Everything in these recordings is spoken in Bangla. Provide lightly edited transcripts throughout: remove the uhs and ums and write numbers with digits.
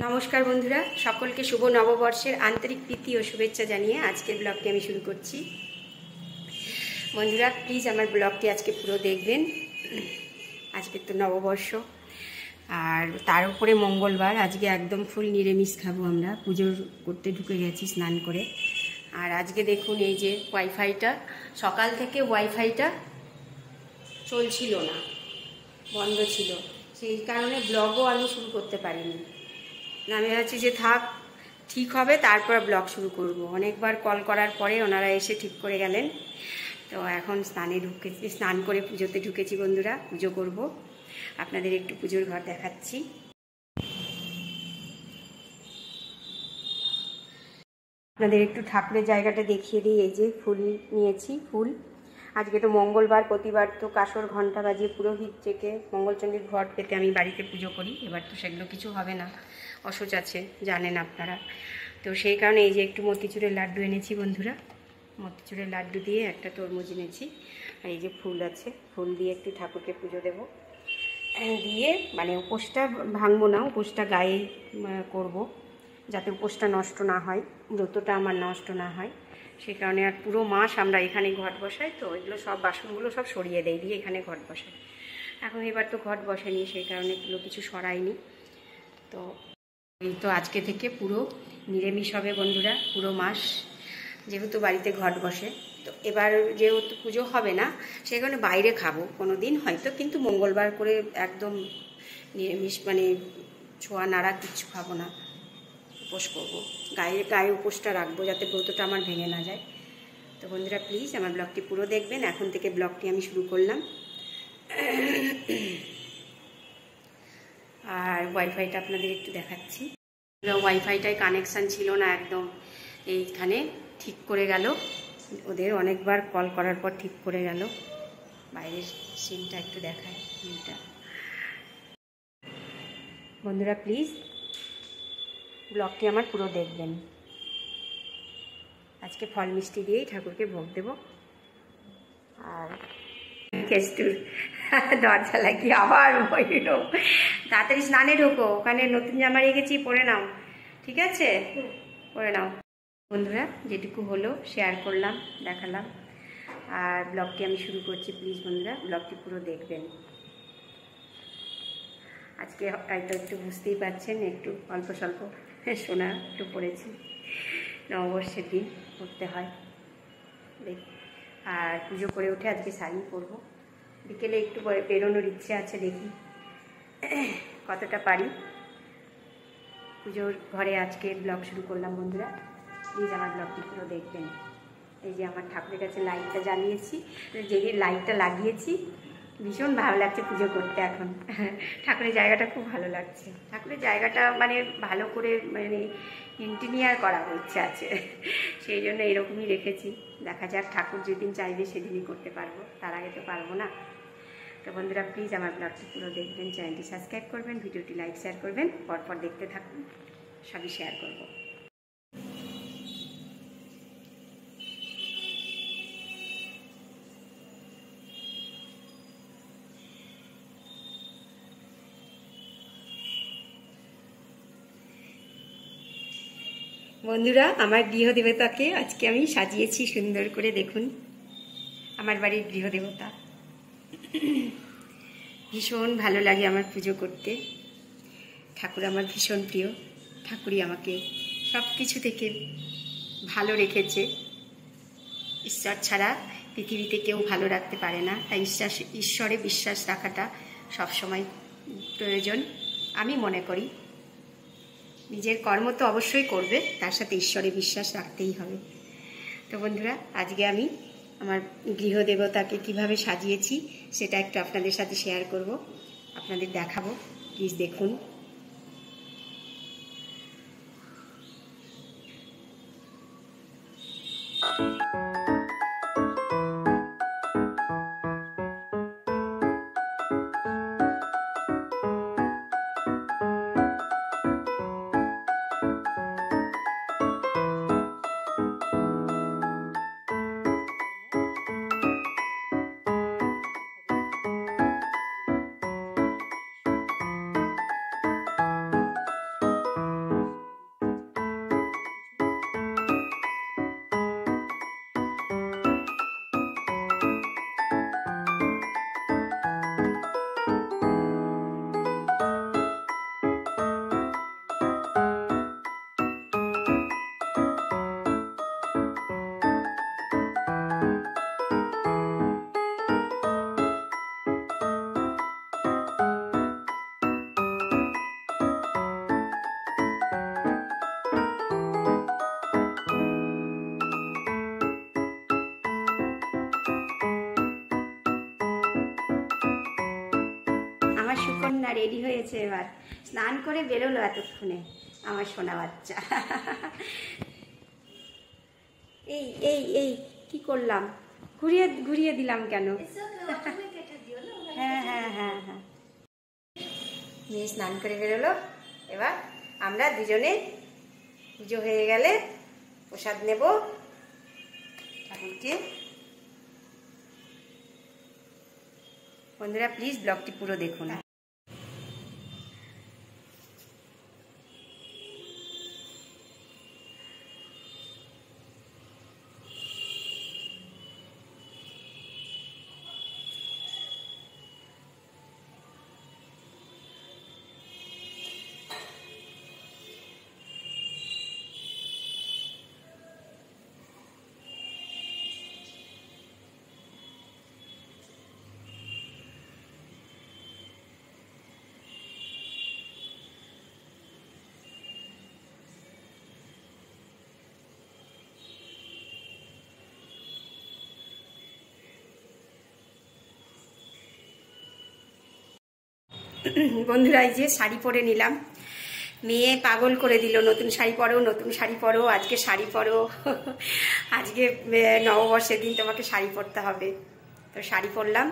নমস্কার বন্ধুরা, সকলকে শুভ নববর্ষের আন্তরিক প্রীতি ও শুভেচ্ছা জানিয়ে আজকের ব্লগটি আমি শুরু করছি। বন্ধুরা প্লিজ আমার ব্লগটি আজকে পুরো দেখবেন। আজকে তো নববর্ষ, আর তার উপরে মঙ্গলবার। আজকে একদম ফুল নিরামিষ খাবো আমরা। পুজো করতে ঢুকে গেছি স্নান করে। আর আজকে দেখুন এই যে ওয়াইফাইটা, সকাল থেকে ওয়াইফাইটা চলছিল না, বন্ধ ছিল। সেই কারণে ব্লগও আমি শুরু করতে পারিনি। আমি ভাবছি যে থাক, ঠিক হবে তারপর ব্লগ শুরু করব। অনেকবার কল করার পরে ওনারা এসে ঠিক করে গেলেন। তো এখন স্নান করে পুজোতে ঢুকেছি বন্ধুরা, পুজো করব। আপনাদের একটু পুজোর ঘর দেখাচ্ছি। আপনাদের একটু ঠাকুরের জায়গাটা দেখিয়ে দিই। এই যে ফুল নিয়েছি, ফুল। আজকে তো মঙ্গলবার, প্রতিবার তো কাসর ঘণ্টা বাজিয়ে পুরোহিত থেকে মঙ্গলচণ্ডীর ঘট পেতে আমি বাড়িতে পুজো করি। এবার তো সেগুলো কিছু হবে না, অসুচ আছে, জানেন আপনারা। তো সেই কারণে এই যে একটু মতিচুরের লাড্ডু এনেছি বন্ধুরা। মতিচুরের লাড্ডু দিয়ে একটা তরমুজ এনেছি। আর এই যে ফুল আছে, ফুল দিয়ে একটু ঠাকুরকে পুজো দেব। দিয়ে মানে উপোসটা ভাঙবো না, উপোসটা গায়ে করব, যাতে উপোসটা নষ্ট না হয়, ব্রতটা আমার নষ্ট না হয়। সেই কারণে আর পুরো মাস আমরা এখানে ঘট বসাই। তো এগুলো সব বাসনগুলো সব সরিয়ে দেয়, দিয়ে এখানে ঘট বসাই। এখন এবার তো ঘট বসেনি, সেই কারণে এগুলো কিছু সরাইনি। তো এই তো আজকে থেকে পুরো নিরামিষ হবে বন্ধুরা, পুরো মাস, যেহেতু বাড়িতে ঘট বসে। তো এবার যেহেতু পুজো হবে না, সেই কারণে বাইরে খাবো কোনো দিন হয়তো, কিন্তু মঙ্গলবার করে একদম নিরামিষ, মানে ছোঁয়া নাড়া কিচ্ছু খাবো না, উপোস করবো। গায়ে উপোসটা রাখবো, যাতে ব্রতটা আমার ভেঙে না যায়। তো বন্ধুরা প্লিজ আমার ব্লগটি পুরো দেখবেন। এখন থেকে ব্লগটি আমি শুরু করলাম। আর ওয়াইফাইটা আপনাদের একটু দেখাচ্ছি। ওয়াইফাইটায় কানেকশান ছিল না একদম, এইখানে ঠিক করে গেল। ওদের অনেকবার কল করার পর ঠিক করে গেল। বাইরের সিনটা একটু দেখায়, ভিউটা। বন্ধুরা প্লিজ ব্লগটি আমার পুরো দেখবেন। আজকে ফল মিষ্টি দিয়েই ঠাকুরকে ভোগ দেব। আর কেষ্টুর দরজা লাগিয়ে আবার বইল, তাড়াতাড়ি স্নানে ঢোকো, ওখানে নতুন জামা রেখেছি, পরে নাও, ঠিক আছে? পরে নাও। বন্ধুরা যেটুকু হলো শেয়ার করলাম, দেখালাম। আর ব্লগটি আমি শুরু করছি। প্লিজ বন্ধুরা ব্লগটি পুরো দেখবেন। আজকে হয়তো একটু বুঝতেই পারছেন, একটু অল্প স্বল্প সোনা একটু পড়েছি। নববর্ষের দিন পড়তে হয়। আর পুজো করে উঠে আজকে শাড়ি পরবো। বিকেলে একটু বেরোনোর ইচ্ছে আছে, দেখি কতটা পারি। পুজোর ঘরে আজকে ব্লগ শুরু করলাম বন্ধুরা। প্লিজ আমার ব্লগটি পুরো দেখবেন। এই যে আমার ঠাকুরের কাছে লাইটটা জ্বালিয়েছি, যেদিন লাইটটা লাগিয়েছি ভীষণ ভালো লাগছে পুজো করতে। এখন ঠাকুরের জায়গাটা খুব ভালো লাগছে। ঠাকুরের জায়গাটা মানে ভালো করে মানে ইন্টিনিয়ার করা ইচ্ছে আছে, সেই জন্য এরকমই রেখেছি। দেখা যাক, ঠাকুর যেদিন চাইবে সেদিনই করতে পারবো, তার আগে তো পারবো না। তো বন্ধুরা প্লিজ আমার ব্লগটি পুরো দেখবেন, চ্যানেলটি সাবস্ক্রাইব করবেন, ভিডিওটি লাইক শেয়ার করবেন, পরপর দেখতে থাকুন, সবই শেয়ার করব। বন্ধুরা আমার গৃহদেবতাকে আজকে আমি সাজিয়েছি সুন্দর করে, দেখুন আমার বাড়ির গৃহদেবতা। ভীষণ ভালো লাগে আমার পুজো করতে। ঠাকুর আমার ভীষণ প্রিয়। ঠাকুরই আমাকে সব কিছু থেকে ভালো রেখেছে। ঈশ্বর ছাড়া পৃথিবীতে কেউ ভালো রাখতে পারে না, তাই ঈশ্বরে বিশ্বাস রাখাটা সবসময় প্রয়োজন আমি মনে করি। নিজের কর্ম তো অবশ্যই করবে, তার সাথে ঈশ্বরে বিশ্বাস রাখতেই হবে। তো বন্ধুরা আজকে আমি আমার গৃহদেবতাকে কিভাবে সাজিয়েছি সেটা একটু আপনাদের সাথে শেয়ার করব, আপনাদের দেখাবো। প্লিজ দেখুন। আমার সুকন্যা রেডি হয়েছে, এবার স্নান করে বেরোলো এতক্ষণে আমার সোনা বাচ্চা। এই এই এই কি করলাম, ঘুরিয়ে ঘুরিয়ে দিলাম কেন? হ্যাঁ হ্যাঁ হ্যাঁ হ্যাঁ, মেয়ে স্নান করে বেরোলো। এবার আমরা দুজনে পুজো হয়ে গেলে প্রসাদ নেব ঠাকুরকে। বন্ধুরা প্লিজ ব্লগটি পুরো দেখুন। বন্ধুরা এই যে শাড়ি পরে নিলাম, মেয়ে পাগল করে দিল, নতুন শাড়ি পরো, নতুন শাড়ি পরো, আজকে শাড়ি পরো, আজকে নববর্ষের দিন তোমাকে শাড়ি পরতে হবে। তো শাড়ি পরলাম,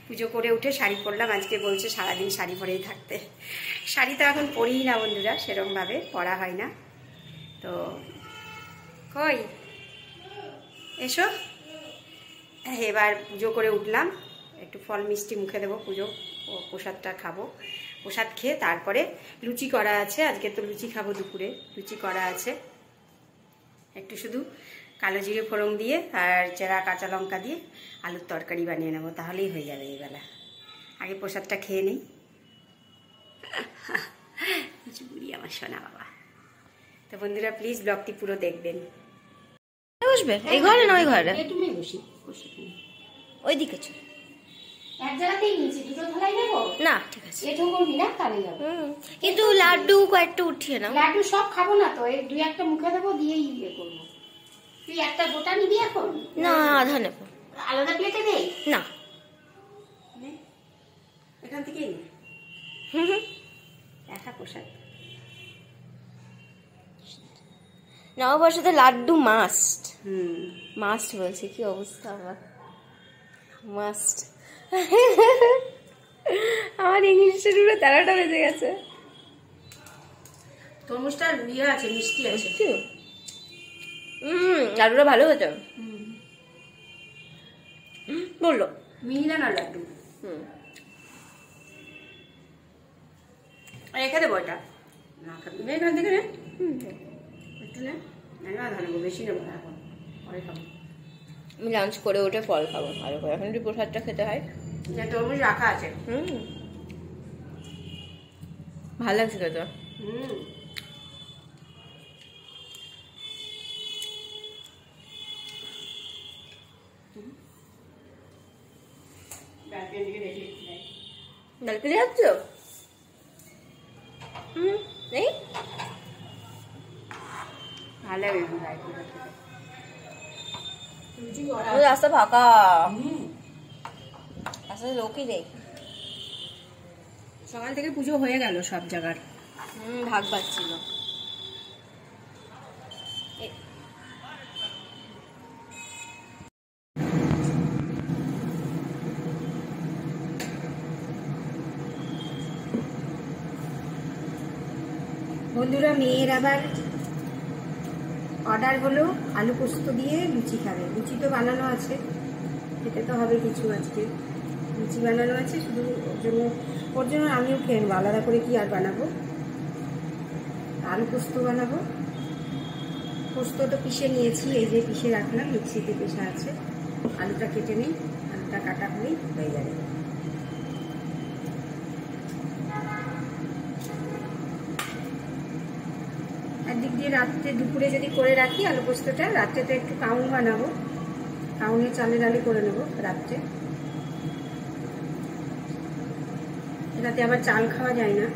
পুজো করে উঠে শাড়ি পরলাম। আজকে বলছে সারাদিন শাড়ি পরেই থাকতে। শাড়ি তো এখন পরিই না বন্ধুরা, সেরকমভাবে পরা হয় না। তো কই এসো, এবার পুজো করে উঠলাম, একটু ফল মিষ্টি মুখে দেবো, পুজো ও প্রসাদটা খাবো। প্রসাদ খেয়ে তারপরে লুচি করা আছে, আজকে তো লুচি খাবো দুপুরে, লুচি করা আছে। একটু শুধু কালো জিরে ফোড়ন দিয়ে আর চেরা কাঁচা লঙ্কা দিয়ে আলুর তরকারি বানিয়ে নেবো, তাহলেই হয়ে যাবে এই বেলা। আগে প্রসাদটা খেয়ে নেই। কিছু বুড়ি আমার সোনা বাবা। তো বন্ধুরা প্লিজ ব্লগটি পুরো দেখবেন। বসবে এই ঘরে না ওই ঘরে? তুমি বসি, ওইদিকে চল। এক জায়গাতেই নিয়েছি, দুটো থালাই নেবো না ঠিক আছে, এঠো করবি না তাহলে যাবো। কিন্তু লাড্ডু কয়েকটা উঠিয়ে নাও। লাড্ডু সব খাবো না তো, এই দুই একটা মুখে দেবো, দিয়েই ইয়ে করবো। তুই একটা গোটা নিবি এখন? না আধা নেবো। আলাদা প্লেটে দেই না, এখান থেকেই নে। একা প্রসাদ। নববর্ষে লাড্ডু মাস্ট। মাস্ট বলছি, কি অবস্থা আমার, মাস্ট। আমার ইংলিশের পুরো 13টা বেজে গেছে। তরমুজটা ইয়ে আছে, মিষ্টি আছে। লাড্ডুটা ভালো হয়েছে বললো। মিহিদানা লাড্ডু। রেখে দেবো এটা, এখান থেকে নে একটু, নে নেবো, বেশি নেবো না এখন, পরে খাবো। আমি লাঞ্চ করে উঠে ফল খাবো ভালো করে, এখন একটু প্রসাদটা খেতে হয়। তরমুজ রাখা আছে। ভালো লাগছে তো। ব্যালকনি যাচ্ছ? নেই, ভালো রাস্তা ফাঁকা, রাস্তায় লোকই নেই। সকাল থেকে পুজো হয়ে গেল সব জায়গার। ভাগ পাচ্ছিল। বন্ধুরা মেয়ের আবার অর্ডার হলো আলু পোস্ত দিয়ে লুচি খাবে। লুচি তো বানানো আছে, খেতে তো হবে কিছু, আজকে লুচি বানানো আছে, শুধু ওর জন্য আমিও খেয়ে নেবো, আলাদা করে কি আর বানাবো। আলু পোস্ত বানাবো। পোস্ত তো পিষে নিয়েছি, এই যে পিষে রাখলাম, মিক্সিতে পেশা আছে। আলুটা কেটে নিই, আলুটা কাটা হলেই হয়ে যাবে। একদিক দিয়ে রাত্রে দুপুরে যদি করে রাখি আলু পোস্তটা, রাত্রে তো একটু কাউন বানাবো, কাউনের চালের আলু করে নেবো রাত্রে। রাতে আবার চাল খাওয়া যায় না,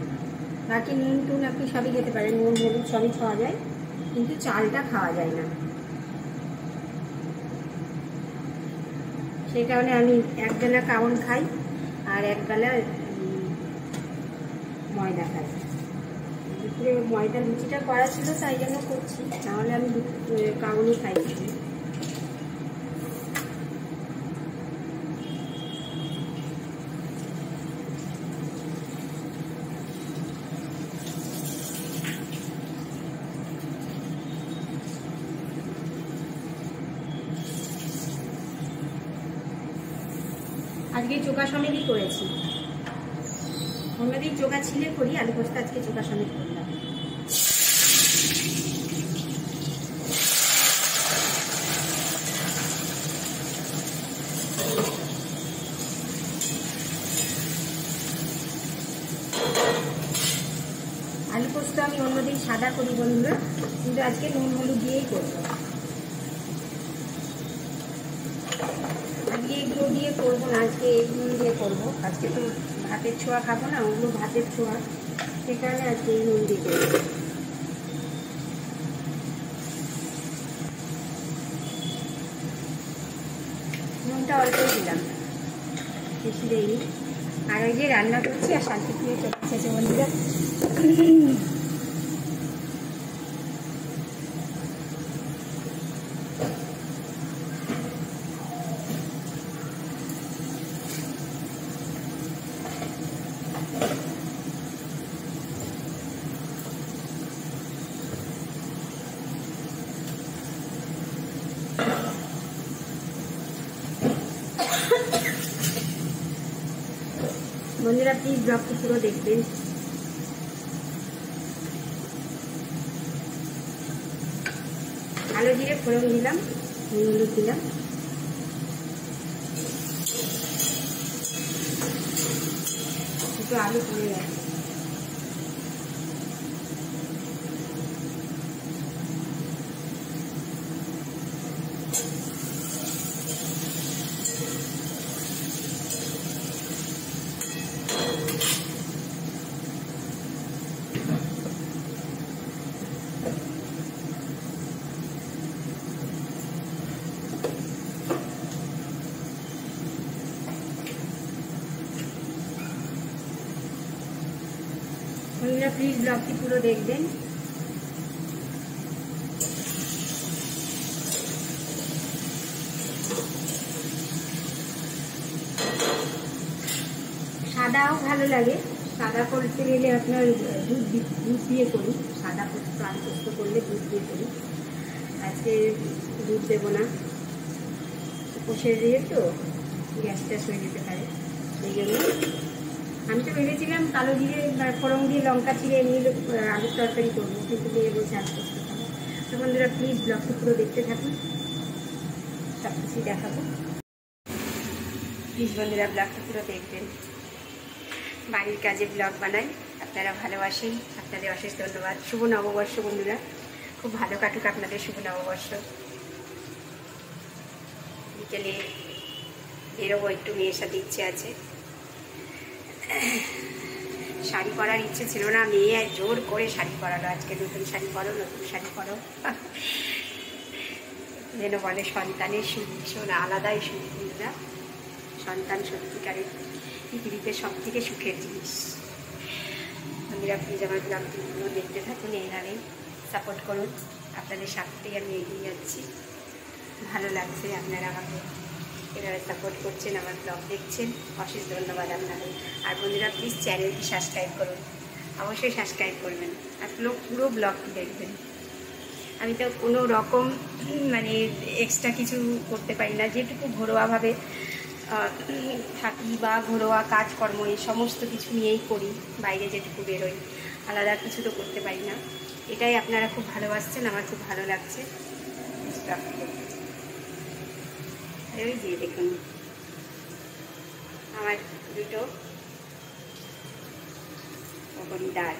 বাকি নুন টুন আপনি সবই খেতে পারেন, নুন হলুদ সবই খাওয়া যায়, কিন্তু চালটা খাওয়া যায় না। সেই কারণে আমি একবেলা কাউন খাই আর একবেলা ময়দা খাচ্ছি। দুপুরে ময়দা লুচিটা করা ছিল তাই জন্য করছি, নাহলে আমি কাউনি খাইছি। আজকে চোখা সমেতই করেছি, অন্যদিন চোখা ছিলে করি, আলু পোস্ত আজকে চোখা সমেত করলাম। আলু পোস্ত আমি অন্যদিন সাদা করি বন্ধুরা, কিন্তু আজকে নুন হলুদ দিয়েই করবো। আজকে এগুলো দিয়ে করবো না, আজকে এগুলো দিয়ে করবো। আজকে তো ভাতের ছোঁয়া খাবো না, ওগুলো ভাতের ছোঁয়া, সে কারণে আজকে এই নুন দিয়ে করবো। নুনটা অল্পই দিলাম, বেশি দেয়নি। আর ওই যে রান্না করছি আর শান্তি দিয়ে চলছে বন্ধুরা। বন্ধুরা প্লিজ ব্লগটি পুরো দেখবেন। কালো জিরে ফোড়ন দিলাম, নুন হলুদ দিলাম, দুটো আলু পড়ে গেছে। বন্ধুরা প্লিজ ব্লগটি পুরো দেখবেন। সাদাও ভালো লাগে, সাদা করতে গেলে আপনার দুধ দিয়ে করি, সাদা পোস্ত আলু পোস্ত করলে দুধ দিয়ে করি। আজকে দুধ দেবো না, পোষের দিয়ে তো গ্যাস ট্যাস হয়ে যেতে পারে, সেই জন্য। আমি তো ভেবেছিলাম কালো জিরে ফোড়ন দিয়ে লঙ্কা চিড়ে এমনি আলুর তরকারি করবো, কিন্তু দিয়ে বলছে আলু পোস্ত খাবো। তো বন্ধুরা প্লিজ ব্লগটি পুরো দেখতে থাকুন, সব কিছুই দেখাবো। প্লিজ বন্ধুরা ব্লগটি পুরো দেখবেন। বাড়ির কাজে ব্লগ বানাই, আপনারা ভালোবাসেন, আপনাদের অশেষ ধন্যবাদ। শুভ নববর্ষ বন্ধুরা, খুব ভালো কাটুক আপনাদের শুভ নববর্ষ। বিকেলে বেরোবো, একটু মেয়ের সাথে ইচ্ছে আছে। শাড়ি পরার ইচ্ছে ছিল না, মেয়ে জোর করে শাড়ি পরালো। আজকে নতুন শাড়ি পরো, নতুন শাড়ি পরো, যেন বলে সন্তানের সুখ ভীষণ আলাদাই সুখ। বন্ধুরা সন্তান সত্যিকারের পৃথিবীতে সব থেকে সুখের জিনিস। বন্ধুরা প্লিজ আমার ব্লগগুলো দেখতে থাকুন, এইভাবে সাপোর্ট করুন। আপনাদের সাথেই আমি এগিয়ে যাচ্ছি, ভালো লাগছে আপনারা আমাকে এভাবে সাপোর্ট করছেন, আমার ব্লগ দেখছেন, অশেষ ধন্যবাদ আপনাদের। আর বন্ধুরা প্লিজ চ্যানেলটি সাবস্ক্রাইব করুন, অবশ্যই সাবস্ক্রাইব করবেন, আর পুরো ব্লগটি দেখবেন। আমি তো কোনো রকম মানে এক্সট্রা কিছু করতে পারি না, যেটুকু ঘরোয়াভাবে থাকি বা ঘরোয়া কাজকর্ম এই সমস্ত কিছু নিয়েই করি, বাইরে যেটুকু বেরোই, আলাদা কিছু তো করতে পারি না। এটাই আপনারা খুব ভালোবাসছেন, আমার খুব ভালো লাগছে। ওই যে দেখুন আমার দুটো ডাল।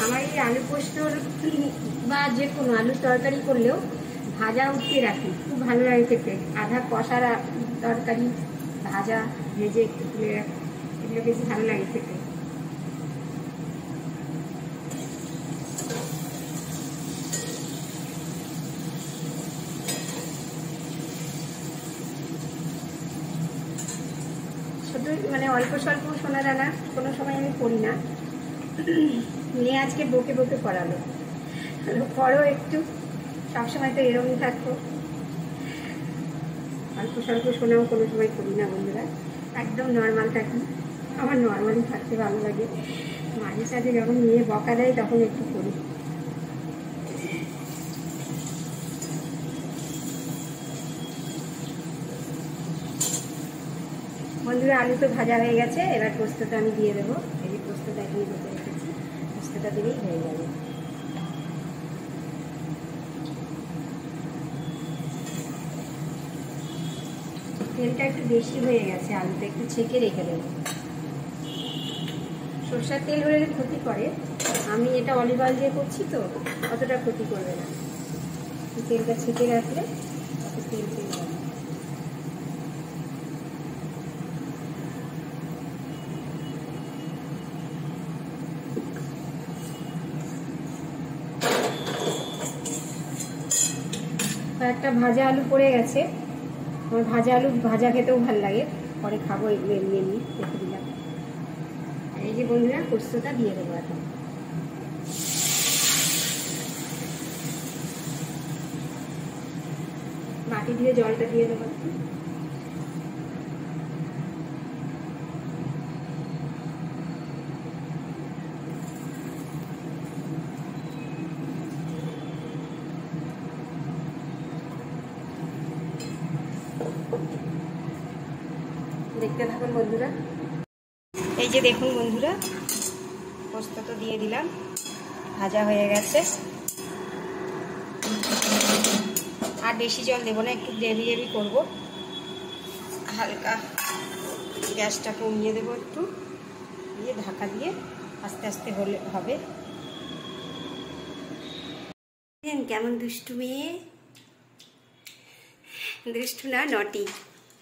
আমার এই আলু পোস্তর বা যে কোনো আলুর তরকারি করলেও ভাজা উঠিয়ে রাখি, খুব ভালো লাগে খেতে। আধা কষার তরকারি ভাজা ভেজে একটু তুলে রাখি, এগুলো বেশি ভালো লাগে খেতে। মানে অল্প স্বল্প সোনা দানা কোনো সময় আমি পড়ি না, মেয়ে আজকে বকে বকে পড়ালো, পড়ো একটু, সবসময় তো এরকমই থাকবো। অল্প স্বল্প সোনাও কোনো সময় করি না বন্ধুরা, একদম নর্মাল থাকি। আমার নর্মালি থাকতে ভালো লাগে, মাঝে সাঝে যখন মেয়ে বকা দেয় তখন একটু করি। বন্ধুরা আলু তো ভাজা হয়ে গেছে, এবার পোস্তটা আমি দিয়ে দেবো। এই যে পোস্তটা এখানে বেঁচে রেখেছি, পোস্তটা দিলেই হয়ে যাবে। তেলটা একটু বেশি হয়ে গেছে, আলুটা একটু ছেঁকে রেখে দেবো। সরষের তেল হলে ক্ষতি করে, আমি এটা অলিভ অয়েল দিয়ে করছি তো অতটা ক্ষতি করবে না। তেলটা ছেঁকে রাখলে অত তেল তেল হবে। একটা ভাজা আলু পড়ে গেছে, আমার ভাজা আলু ভাজা খেতেও ভালো লাগে, পরে খাবো এগুলো এমনি এমনি রেখে দিলাম। আর এই যে বন্ধুরা পোস্তটা দিয়ে দেবো এখন। বাটি দিয়ে জলটা দিয়ে দেবো। দেখতে থাকুন বন্ধুরা। এই যে দেখুন বন্ধুরা, পোস্ত তো দিয়ে দিলাম, ভাজা হয়ে গেছে। আর বেশি জল দেবো না, একটু গ্রেভি গ্রেভি করবো, হালকা গ্যাসটা কমিয়ে দেবো একটু, দিয়ে ঢাকা দিয়ে আস্তে আস্তে হলে হবে। কেমন দুষ্টু মেয়ে, দুষ্টু না নটি,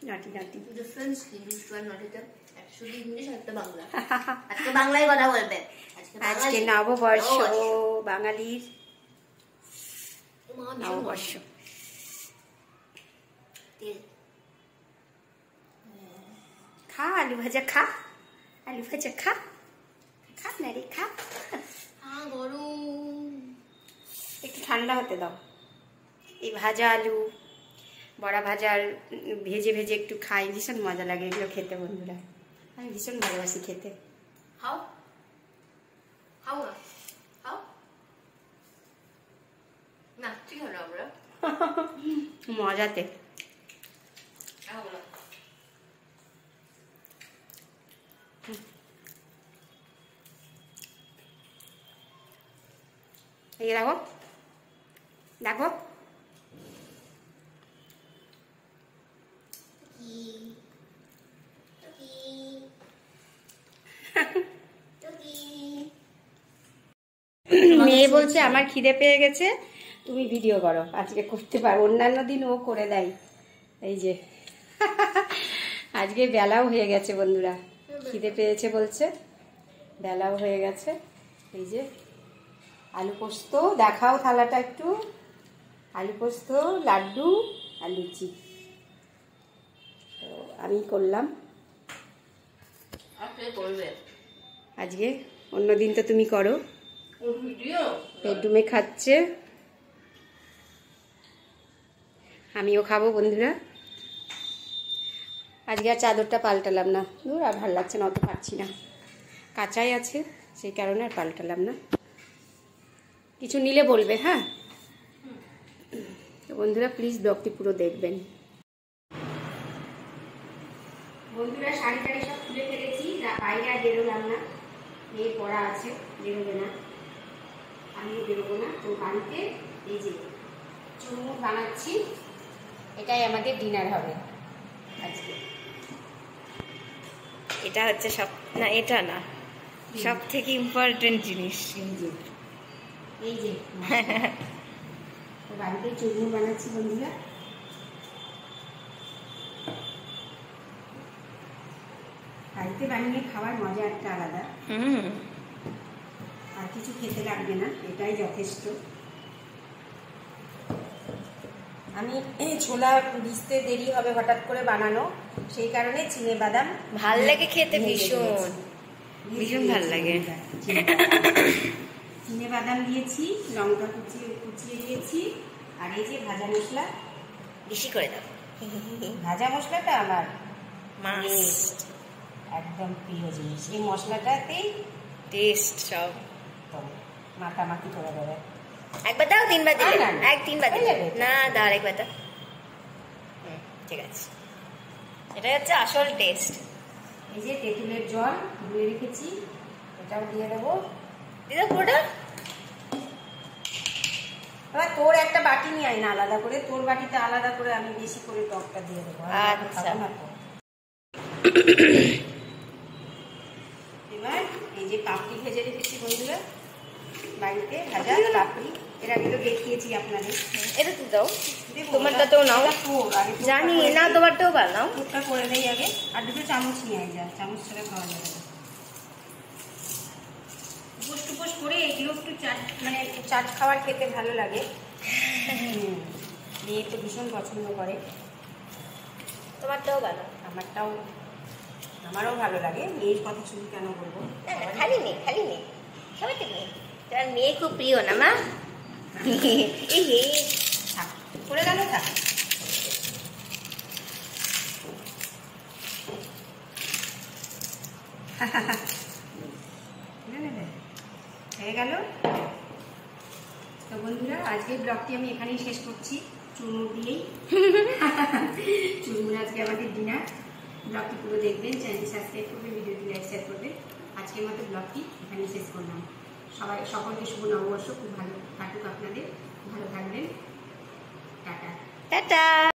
নটি নটি। ডিফারেন্স কি দুষ্টু আর নটিতে? অ্যাকচুয়ালি ইংলিশ একটা বাংলা, আজকে বাংলায় কথা বলবে। আজকে নববর্ষ, বাঙালির নববর্ষ। খা আলু ভাজা, খা আলু ভাজা, খা খা না রে, খা। গরম, একটু ঠান্ডা হতে দাও। এই ভাজা আলু, বড়া ভাজার ভেজে ভেজে একটু খাই, ভীষণ মজা লাগে এগুলো খেতে বন্ধুরা, আমি ভীষণ ভালোবাসি খেতে। খাও খাও না, খাও না, ঠিক হলো আমরা মজাতে। এই দেখো দেখো, মেয়ে বলছে আমার খিদে পেয়ে গেছে, তুমি ভিডিও করো, আজকে করতে পারো, অন্যান্য দিন ও করে দেয়। এই যে আজকে বেলাও হয়ে গেছে বন্ধুরা, খিদে পেয়েছে বলছে, বেলাও হয়ে গেছে। এই যে আলু পোস্ত, দেখাও থালাটা একটু, আলু পোস্ত, লাড্ডু আর লুচি, তো আমি করলাম আজকে, অন্যদিন তো তুমি করো। বেডরুমে খাচ্ছে, আমিও খাবো বন্ধুরা। আজকে আর চাদরটা পাল্টালাম না, দূর আর ভালো লাগছে না, অত পারছি না, কাঁচাই আছে, সেই কারণে আর পাল্টালাম না। কিছু নিলে বলবে, হ্যাঁ। তো বন্ধুরা প্লিজ ব্লগটি পুরো দেখবেন। বন্ধুরা শাড়ি টাড়ি সব খুলে ফেলেছি, বাইরে আর বেরোলাম না, মেয়ে পড়া আছে, বেরোবে না, আমিও বেরোবো না। তো বাড়িতে এই যে চুরমুর বানাচ্ছি, এটাই আমাদের ডিনার হবে আজকে। এটা হচ্ছে সব না, এটা না, সব থেকে ইম্পর্টেন্ট জিনিস। এই যে বাড়িতে চুরমুর বানাচ্ছি বন্ধুরা। বাড়িতে বানিয়ে খাওয়ার মজা একটা আলাদা, আর কিছু খেতে লাগবে না, এটাই যথেষ্ট। আমি ছোলা ভিজতে দেরি হবে হঠাৎ করে বানানো, সেই কারণে চিনে বাদাম ভাল লাগে খেতে, ভীষণ ভীষণ ভাল লাগে। চিনে বাদাম দিয়েছি, লঙ্কা কুচিয়ে দিয়েছি, আর এই যে ভাজা মশলা বেশি করে দাও। ভাজা মশলাটা আমার মাস্ট, একদম প্রিয় জিনিস। এই মশলাটাতেই টেস্ট সব মাখামাখি করে দেবে। একবার দাও, তিনবার দিলে? না, না, এক তিনবার দিলে না, দাও একবার দাও। ঠিক আছে, এটাই হচ্ছে আসল টেস্ট। এই যে তেঁতুলের জল ধুয়ে রেখেছি, এটাও দিয়ে দেবো। দিদা পুরোটা? এবার তোর একটা বাটি নিয়ে আয় না আলাদা করে, তোর বাটিতে আলাদা করে আমি বেশি করে টকটা দিয়ে দেবো। আচ্ছা। এবার এই যে পাপড়ি ভেজে রেখেছি বন্ধুরা, বাড়িতে ভাজা পাপড়ি, এর আগে তো দেখিয়েছি আপনাদের। এটা তো দাও, তোমারটাতেও নাও। জানি না, তোমারটাও বানাও। টুকটা করে দেই আগে, আর দুটো চামচ নিয়ে আয়, যা চামচ ছাড়া খাওয়া যাবে না। টুপোস টুপোস করে এগুলো একটু চাট খাওয়ার খেতে ভালো লাগে। মেয়ে তো ভীষণ পছন্দ করে। তোমারটাও বানাও। আমারও ভালো লাগে, মেয়ের কথা শুনি কেন বলবো। খালি নেই, খালি নেই, সবাই তো নেই। তোমার মেয়ে খুব প্রিয় না মা? এই হে থাক, করে গেল থাক। হয়ে গেল তো বন্ধুরা, আজকের ব্লগটি আমি এখানেই শেষ করছি, চুরমুর দিয়েই। চুরমুর আজকে আমাদের ডিনার। ব্লগটি পুরো দেখবেন, চ্যানেলটি সাবস্ক্রাইব করবেন, ভিডিওটি লাইক শেয়ার করবেন। আজকের মতো ব্লগটি এখানেই শেষ করলাম। সকলকে শুভ নববর্ষ, খুব ভালো কাটুক আপনাদের, ভালো থাকবেন। Tata tata.